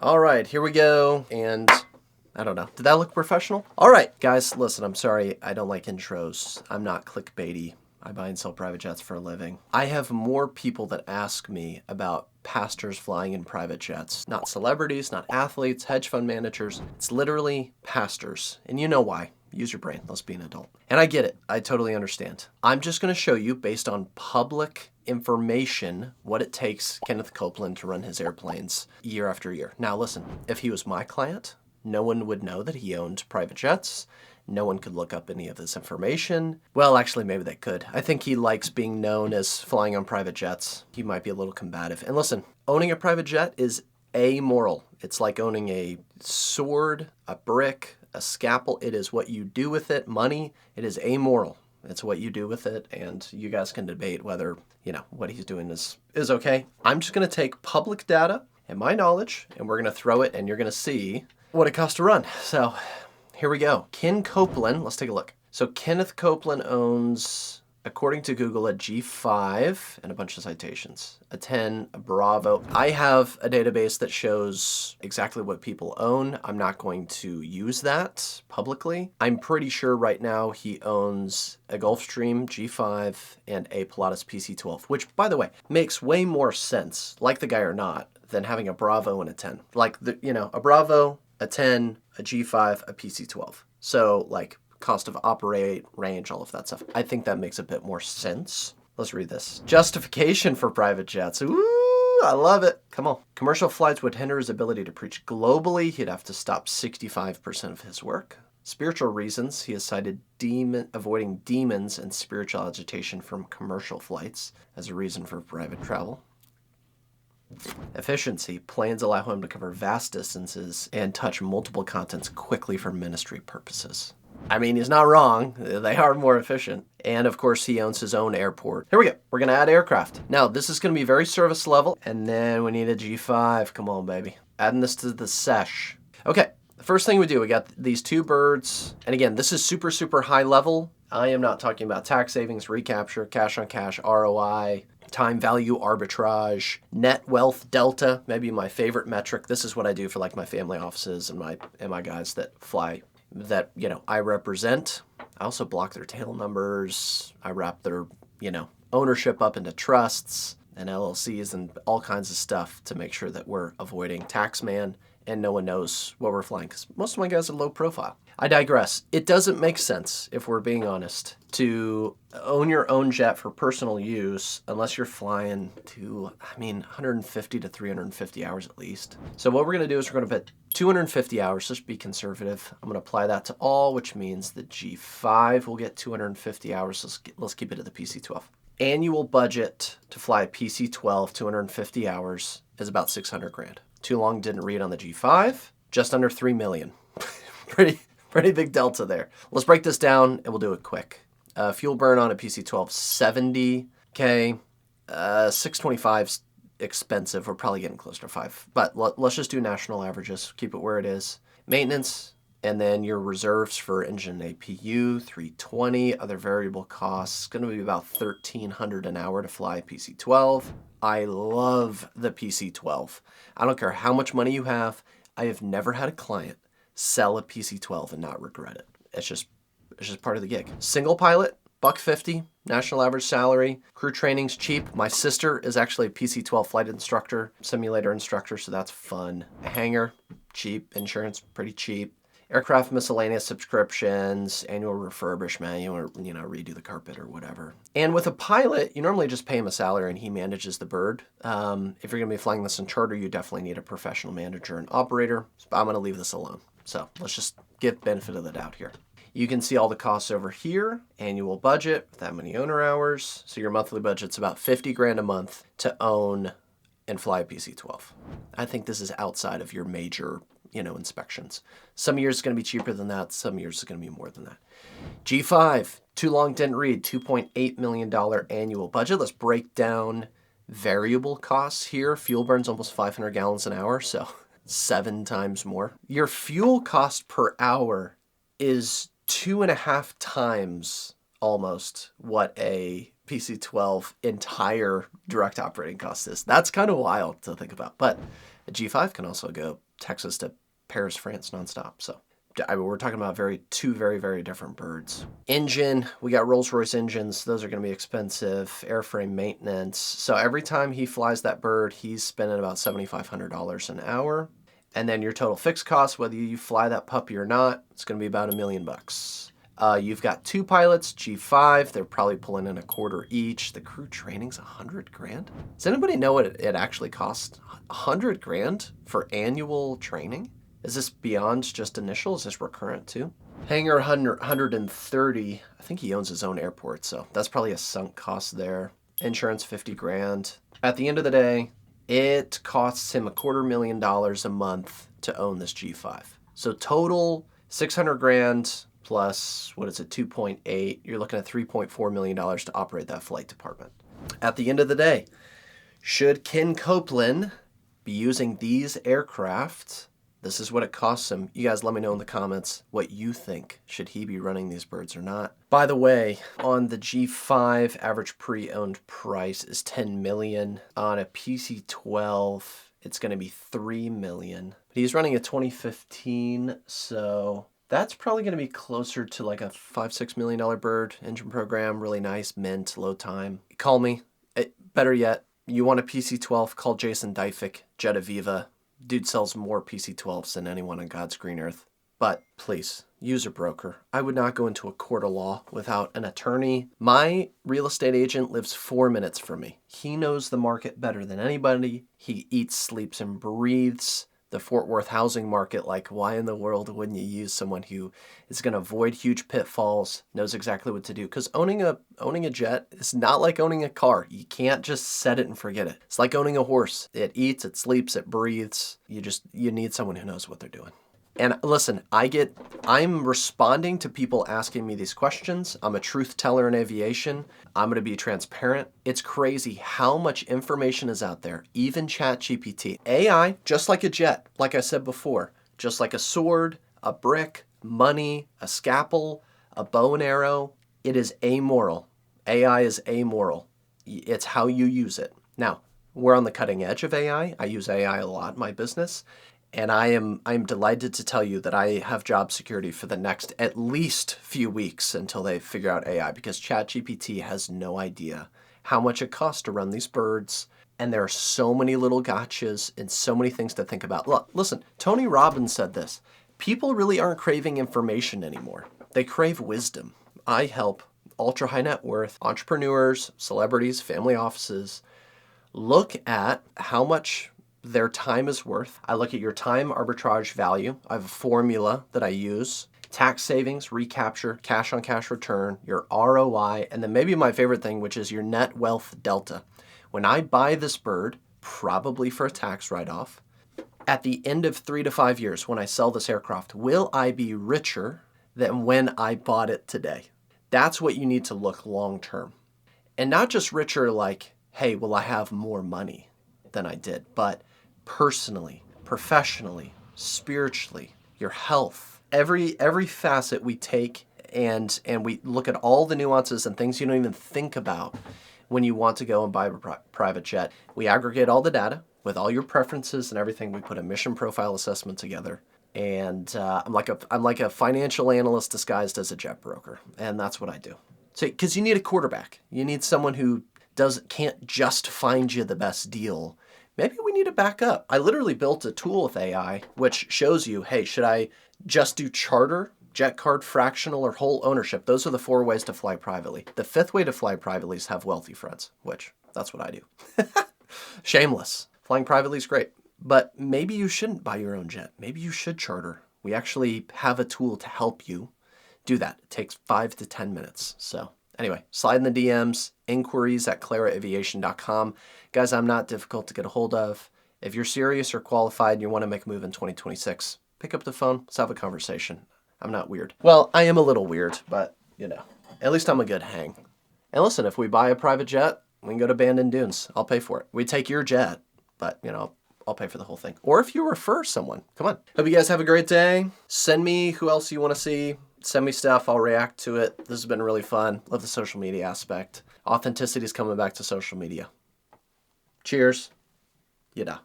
All right, here we go. And I don't know. Did that look professional? All right, guys, listen, I'm sorry. I don't like intros. I'm not clickbaity. I buy and sell private jets for a living. I have more people that ask me about pastors flying in private jets. Not celebrities, not athletes, hedge fund managers. It's literally pastors. And you know why. Use your brain. Let's be an adult. And I get it. I totally understand. I'm just going to show you, based on public information, what it takes Kenneth Copeland to run his airplanes year after year. Now, listen, if he was my client, no one would know that he owned private jets. No one could look up any of this information. Well, actually, maybe they could. I think he likes being known as flying on private jets. He might be a little combative. And listen, owning a private jet is amoral. It's like owning a sword, a brick, a scalpel. It is what you do with it. Money, it is amoral. It's what you do with it, and you guys can debate whether, what he's doing is okay. I'm just going to take public data and my knowledge, and we're going to throw it, and you're going to see what it costs to run. So here we go. Ken Copeland, let's take a look. So Kenneth Copeland owns, according to Google, a G5 and a bunch of citations, a 10, a Bravo. I have a database that shows exactly what people own. I'm not going to use that publicly. I'm pretty sure right now he owns a Gulfstream G5 and a Pilatus PC-12, which, by the way, makes way more sense, like the guy or not, than having a Bravo and a 10. Like, a Bravo, a 10, a G5, a PC-12. So, cost of operate, range, all of that stuff. I think that makes a bit more sense. Let's read this. Justification for private jets. Ooh, I love it. Come on. Commercial flights would hinder his ability to preach globally. He'd have to stop 65% of his work. Spiritual reasons. He has cited avoiding demons and spiritual agitation from commercial flights as a reason for private travel. Efficiency. Planes allow him to cover vast distances and touch multiple continents quickly for ministry purposes. I mean, he's not wrong. They are more efficient. And of course, he owns his own airport. Here we go. We're going to add aircraft. Now, this is going to be very service level. And then we need a G5. Come on, baby. Adding this to the sesh. Okay. The first thing we do, we got these two birds. And again, this is super, super high level. I am not talking about tax savings, recapture, cash on cash, ROI, time value arbitrage, net wealth delta, maybe my favorite metric. This is what I do for my family offices and my guys that fly that, I represent. I also block their tail numbers. I wrap their, ownership up into trusts and LLCs and all kinds of stuff to make sure that we're avoiding taxman and no one knows what we're flying, because most of my guys are low profile. I digress. It doesn't make sense, if we're being honest, to own your own jet for personal use unless you're flying to, 150 to 350 hours at least. So what we're going to do is we're going to put 250 hours, just be conservative. I'm going to apply that to all, which means the G5 will get 250 hours. Let's keep it at the PC-12. Annual budget to fly a PC-12 250 hours is about 600 grand. Too long didn't read on the G5, just under 3 million. Pretty big delta there. Let's break this down and we'll do it quick. Fuel burn on a PC-12, 70K. 625's expensive. We're probably getting close to 5. But let's just do national averages. Keep it where it is. Maintenance, and then your reserves for engine APU, 320. Other variable costs, going to be about $1,300 an hour to fly a PC-12. I love the PC-12. I don't care how much money you have. I have never had a client sell a PC-12 and not regret it. It's just part of the gig. Single pilot, $150, national average salary. Crew training's cheap. My sister is actually a PC-12 flight instructor, simulator instructor, so that's fun. A hangar, cheap. Insurance, pretty cheap. Aircraft miscellaneous subscriptions, annual refurbishment, redo the carpet or whatever. And with a pilot, you normally just pay him a salary and he manages the bird. If you're going to be flying this in charter, you definitely need a professional manager and operator. I'm going to leave this alone. So let's just give benefit of the doubt here. You can see all the costs over here. Annual budget, that many owner hours. So your monthly budget's about 50 grand a month to own and fly a PC-12. I think this is outside of your major inspections. Some years it's going to be cheaper than that. Some years it's going to be more than that. G5, too long didn't read, $2.8 million annual budget. Let's break down variable costs here. Fuel burns almost 500 gallons an hour, so 7 times more. Your fuel cost per hour is 2.5 times almost what a PC-12 entire direct operating cost is. That's kind of wild to think about, but a G5 can also go Texas to Paris, France nonstop. So we're talking about two very, very different birds. Engine, we got Rolls-Royce engines. Those are going to be expensive. Airframe maintenance. So every time he flies that bird, he's spending about $7,500 an hour. And then your total fixed cost, whether you fly that puppy or not, it's going to be about $1 million. You've got 2 pilots, G5. They're probably pulling in $250,000 each. The crew training's $100,000. Does anybody know what it actually costs? $100,000 for annual training? Is this beyond just initial? Is this recurrent too? Hangar 130. I think he owns his own airport, so that's probably a sunk cost there. Insurance $50,000. At the end of the day, it costs him $250,000 a month to own this G5. So total $600,000 plus, what is it, 2.8. You're looking at $3.4 million to operate that flight department. At the end of the day, should Ken Copeland be using these aircraft? This is what it costs him. You guys let me know in the comments what you think. Should he be running these birds or not? By the way, on the G5, average pre-owned price is $10 million. On a PC-12, it's going to be $3 million. But he's running a 2015, so that's probably going to be closer to like a $5-6 million bird. Engine program, really nice, mint, low time. Call me. Better yet, you want a PC-12, call Jason Dyfik, Jet Aviva. Dude sells more PC-12s than anyone on God's green earth. But please, use a broker. I would not go into a court of law without an attorney. My real estate agent lives 4 minutes from me. He knows the market better than anybody. He eats, sleeps, and breathes the Fort Worth housing market. Like, why in the world wouldn't you use someone who is going to avoid huge pitfalls, knows exactly what to do? Because owning a jet is not like owning a car. You can't just set it and forget it. It's like owning a horse. It eats, it sleeps, it breathes. You need someone who knows what they're doing. And listen, I'm responding to people asking me these questions. I'm a truth teller in aviation. I'm going to be transparent. It's crazy how much information is out there, even ChatGPT. AI, just like a jet, like I said before, just like a sword, a brick, money, a scalpel, a bow and arrow, it is amoral. AI is amoral. It's how you use it. Now, we're on the cutting edge of AI. I use AI a lot in my business. And I'm delighted to tell you that I have job security for the next at least few weeks until they figure out AI, because ChatGPT has no idea how much it costs to run these birds. And there are so many little gotchas and so many things to think about. Look, listen, Tony Robbins said this. People really aren't craving information anymore. They crave wisdom. I help ultra high net worth entrepreneurs, celebrities, family offices look at how much their time is worth. I look at your time arbitrage value. I have a formula that I use. Tax savings, recapture, cash on cash return, your ROI, and then maybe my favorite thing, which is your net wealth delta. When I buy this bird, probably for a tax write-off, at the end of 3 to 5 years when I sell this aircraft, will I be richer than when I bought it today? That's what you need to look long term. And not just richer like, hey, will I have more money than I did, but personally, professionally, spiritually, your health. Every facet we take and we look at all the nuances and things you don't even think about when you want to go and buy a private jet. We aggregate all the data with all your preferences and everything. We put a mission profile assessment together. And I'm like a financial analyst disguised as a jet broker. And that's what I do. So, because you need a quarterback. You need someone who can't just find you the best deal. Maybe we need to back up. I literally built a tool with AI which shows you, hey, should I just do charter, jet card, fractional, or whole ownership? Those are the 4 ways to fly privately. The 5th way to fly privately is have wealthy friends, which that's what I do. Shameless. Flying privately is great, but maybe you shouldn't buy your own jet. Maybe you should charter. We actually have a tool to help you do that. It takes 5 to 10 minutes. So anyway, slide in the DMs, inquiries@claraaviation.com. Guys, I'm not difficult to get a hold of. If you're serious or qualified and you want to make a move in 2026, pick up the phone. Let's have a conversation. I'm not weird. Well, I am a little weird, but, at least I'm a good hang. And listen, if we buy a private jet, we can go to Bandon Dunes. I'll pay for it. We take your jet, but, I'll pay for the whole thing. Or if you refer someone, come on. Hope you guys have a great day. Send me who else you want to see. Send me stuff. I'll react to it. This has been really fun. Love the social media aspect. Authenticity is coming back to social media. Cheers. Yada.